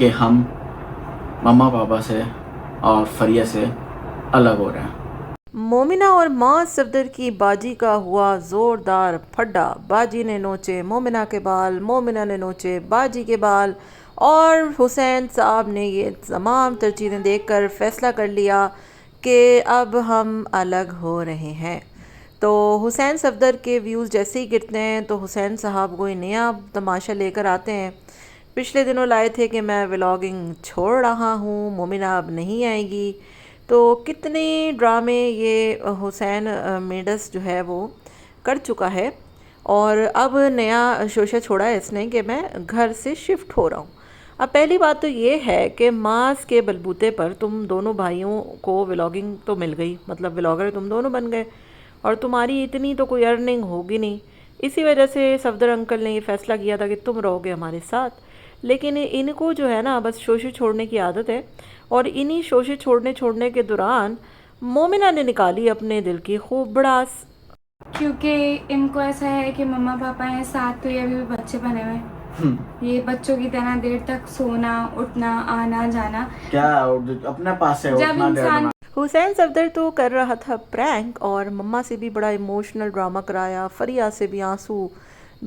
کہ ہم مما پاپا سے اور فریہ سے الگ ہو رہے ہیں۔ مومنہ اور ماں صفدر کی باجی کا ہوا زوردار پھڈا۔ باجی نے نوچے مومنہ کے بال، مومنہ نے نوچے باجی کے بال، اور حسین صاحب نے یہ تمام تر چیزیں دیکھ کر فیصلہ کر لیا کہ اب ہم الگ ہو رہے ہیں۔ تو حسین صفدر کے ویوز جیسے ہی گرتے ہیں تو حسین صاحب کوئی نیا تماشا لے کر آتے ہیں۔ پچھلے دنوں لائے تھے کہ میں ولاگنگ چھوڑ رہا ہوں، مومنہ اب نہیں آئے گی۔ تو کتنے ڈرامے یہ حسین میڈس جو ہے وہ کر چکا ہے، اور اب نیا شوشہ چھوڑا ہے اس نے کہ میں گھر سے شفٹ ہو رہا ہوں۔ اب پہلی بات تو یہ ہے کہ ماس کے بلبوتے پر تم دونوں بھائیوں کو ولاگنگ تو مل گئی، مطلب ولاگر تم دونوں بن گئے، اور تمہاری اتنی تو کوئی ارننگ ہوگی نہیں۔ اسی وجہ سے صفدر انکل نے یہ فیصلہ کیا تھا کہ تم رہو گے ہمارے ساتھ۔ لیکن ان کو جو ہے نا بس شوشے چھوڑنے کی عادت ہے، اور انہی شوشے چھوڑنے کے دوران مومنہ نے نکالی اپنے دل کی خوب بڑاس۔ کیونکہ ان کو ایسا ہے کہ مما پاپا ہیں ساتھ، تو یہ ابھی بھی بچے بنے ہوئے ہیں، یہ بچوں کی طرح دیر تک سونا اٹھنا آنا جانا، کیا اپنے پاس سے جب اٹھنا انسان حسین صفدر تو کر رہا تھا پرینک، اور مما سے بھی بڑا ایموشنل ڈرامہ کرایا، فریہ سے بھی آنسو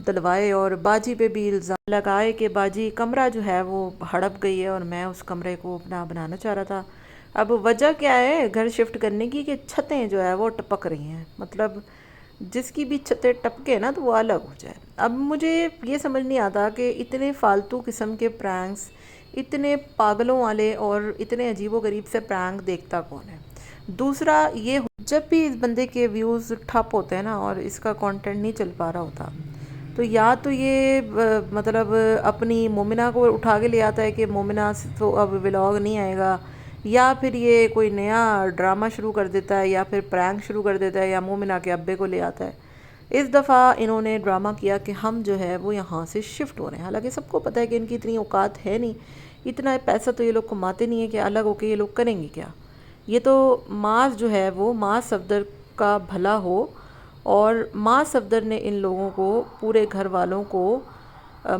دلوائے، اور باجی پہ بھی الزام لگائے کہ باجی کمرہ جو ہے وہ ہڑپ گئی ہے اور میں اس کمرے کو اپنا بنانا چاہ رہا تھا۔ اب وجہ کیا ہے گھر شفٹ کرنے کی کہ چھتیں جو ہے وہ ٹپک رہی ہیں، مطلب جس کی بھی چھتیں ٹپکے نا تو وہ الگ ہو جائے۔ اب مجھے یہ سمجھ نہیں آتا کہ اتنے فالتو قسم کے پرینکس، اتنے پاگلوں والے اور اتنے عجیب و غریب سے پرینک دیکھتا کون ہے۔ دوسرا یہ جب بھی اس بندے کے ویوز ٹھپ ہوتے ہیں نا اور اس کا کانٹینٹ نہیں چل پا رہا ہوتا، تو یا تو یہ مطلب اپنی مومنہ کو اٹھا کے لے آتا ہے کہ مومنہ تو اب ولاگ نہیں آئے گا، یا پھر یہ کوئی نیا ڈرامہ شروع کر دیتا ہے، یا پھر پرینک شروع کر دیتا ہے، یا مومنہ کے ابے کو لے آتا ہے۔ اس دفعہ انہوں نے ڈرامہ کیا کہ ہم جو ہے وہ یہاں سے شفٹ ہو رہے ہیں، حالانکہ سب کو پتہ ہے کہ ان کی اتنی اوقات ہے نہیں، اتنا پیسہ تو یہ لوگ کماتے نہیں ہیں کہ الگ ہو کے یہ لوگ کریں گے کیا۔ یہ تو ماس جو ہے وہ ماس صفدر کا بھلا ہو، اور ماس صفدر نے ان لوگوں کو پورے گھر والوں کو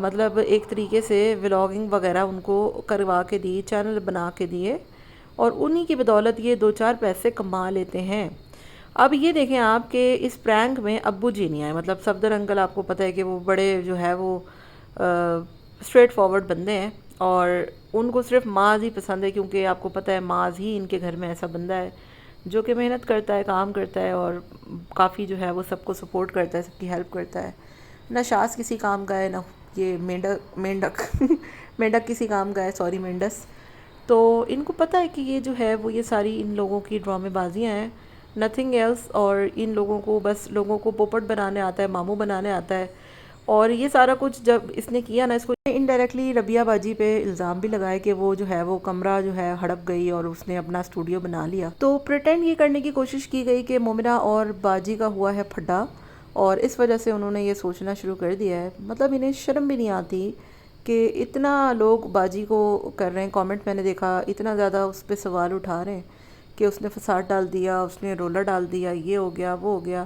مطلب ایک طریقے سے ولاگنگ وغیرہ ان کو کروا کے دی، چینل بنا کے دیے، اور انہی کی بدولت یہ 2-4 پیسے کما لیتے ہیں۔ اب یہ دیکھیں آپ کہ اس پرینک میں ابو جی نہیں آئے، مطلب صفدر انکل آپ کو پتہ ہے کہ وہ بڑے جو ہے وہ اسٹریٹ فارورڈ بندے ہیں، اور ان کو صرف ماز ہی پسند ہے، کیونکہ آپ کو پتہ ہے ماز ہی ان کے گھر میں ایسا بندہ ہے جو کہ محنت کرتا ہے، کام کرتا ہے، اور کافی جو ہے وہ سب کو سپورٹ کرتا ہے، سب کی ہیلپ کرتا ہے۔ نہ شاز کسی کام کا ہے، نہ یہ مینڈک مینڈک کسی کام کا ہے، سوری مینڈس۔ تو ان کو پتہ ہے کہ یہ جو ہے وہ یہ ساری ان لوگوں کی ڈرامے بازیاں ہیں، نتھنگ ایلس، اور ان لوگوں کو بس لوگوں کو پوپٹ بنانے آتا ہے، ماموں بنانے آتا ہے۔ اور یہ سارا کچھ جب اس نے کیا نا، اس کو انڈائریکٹلی ربیہ باجی پہ الزام بھی لگائے کہ وہ جو ہے وہ کمرہ جو ہے ہڑپ گئی اور اس نے اپنا اسٹوڈیو بنا لیا۔ تو پریٹینڈ یہ کرنے کی کوشش کی گئی کہ مومنہ اور باجی کا ہوا ہے پھڈا، اور اس وجہ سے انہوں نے یہ سوچنا شروع کر دیا ہے۔ مطلب انہیں شرم بھی نہیں آتی کہ اتنا لوگ باجی کو کر رہے ہیں کامنٹ، میں نے دیکھا اتنا زیادہ اس پہ سوال اٹھا رہے ہیں کہ اس نے فساد ڈال دیا، اس نے رولر ڈال دیا، یہ ہو گیا وہ ہو گیا،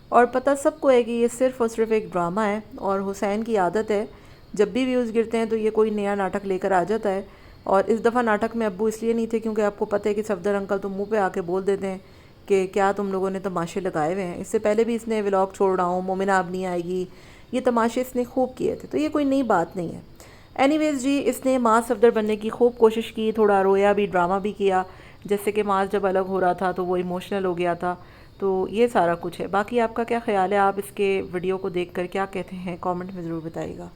اور پتہ سب کو ہے کہ یہ صرف اور صرف ایک ڈرامہ ہے، اور حسین کی عادت ہے جب بھی ویوز گرتے ہیں تو یہ کوئی نیا ناٹک لے کر آ جاتا ہے۔ اور اس دفعہ ناٹک میں ابو اس لیے نہیں تھے کیونکہ آپ کو پتہ ہے کہ صفدر انکل تو منہ پہ آ کے بول دیتے ہیں کہ کیا تم لوگوں نے تماشے لگائے ہوئے ہیں۔ اس سے پہلے بھی اس نے ولاگ چھوڑ رہا ہوں، مومنہ اب نہیں آئے گی، یہ تماشے اس نے خوب کیے تھے، تو یہ کوئی نئی بات نہیں ہے۔ اینی ویز جی، اس نے ماس صفدر بننے کی خوب کوشش کی، تھوڑا رویا بھی، ڈرامہ بھی کیا، جیسے کہ ماس جب الگ ہو رہا تھا تو وہ ایموشنل ہو گیا تھا، تو یہ سارا کچھ ہے۔ باقی آپ کا کیا خیال ہے، آپ اس کے ویڈیو کو دیکھ کر کیا کہتے ہیں، کامنٹ میں ضرور بتائیے گا۔